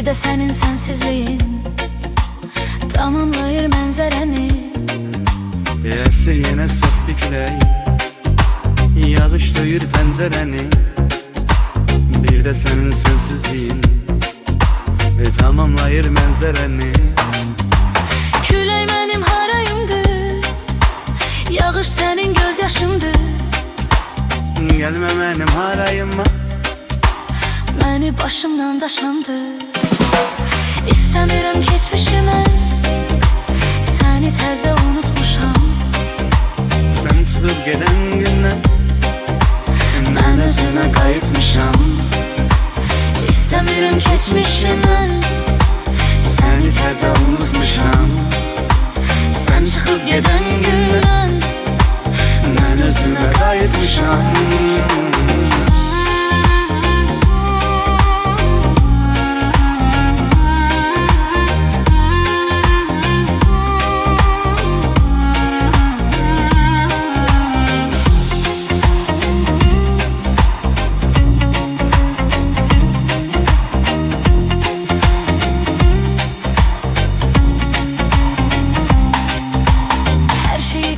de senin sensizliğin tamamlayır mənzərəni. Əsir yenə səs tiklək, yağış döyür pəncərəni. Bir de senin sensizliğin tamamlayır mənzərəni. Külək mənim harayımdır, yağış sənin göz yaşımdır. Gəlmə mənim harayıma, məni başımdan daşandır. İstəmirəm keçmişimə, səni təzə unutmuşam. sən çıxıb gedən gündən Mən özümə qayıtmışam. İstəmirəm keçmişimə, səni təzə unutmuşam. Sən çıxıb gedən gündən mən özümə qayıtmışam.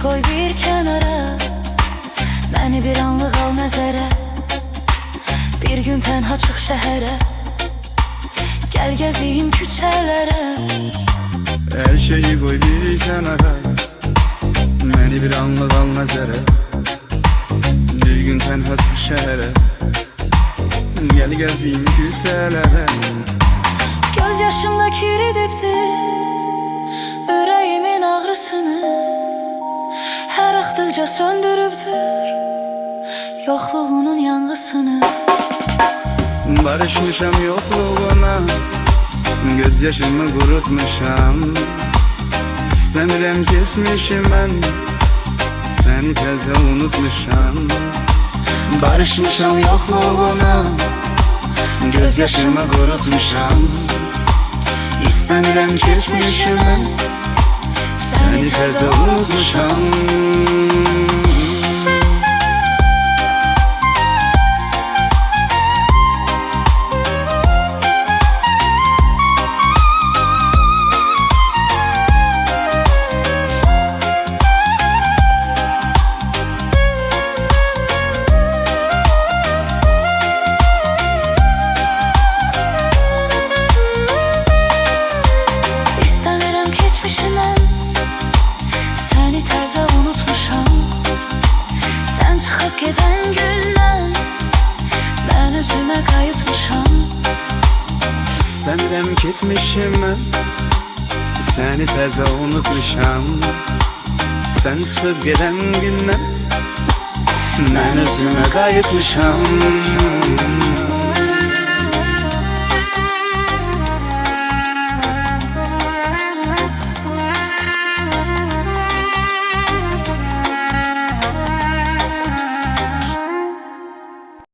Qoy bir kənara, məni bir anlıq al nəzərə. Bir gün tənha çıx şəhərə, gəl gəziyim küçələrə. Her şeyi koy bir kenara, beni bir anlık al nəzərə. Bir gün tenha çıx şəhərə, gel gəziyim küçələrə. Göz yaşımda kiridibdir ürəyimin ağrısını, hər axtıqca söndürübdür yoxluğunun yanğısını. Barışmışam yokluğuna, göz yaşımı qurutmuşam. İstəmirəm kesmişim mən, səni təzə unutmuşam. Barışmışam yoxluğuna, göz yaşımı qurutmuşam. İstəmirəm keçmişim mən, səni təzə unutmuşam. Səni təzə unutmuşam. Sən çıxıb gedən gündən mən özümə qayıtmışam. İstəmirəm keçmişim mən, səni təzə unutmuşam. Sən çıxıb gedən gündən mən özümə qayıtmışam.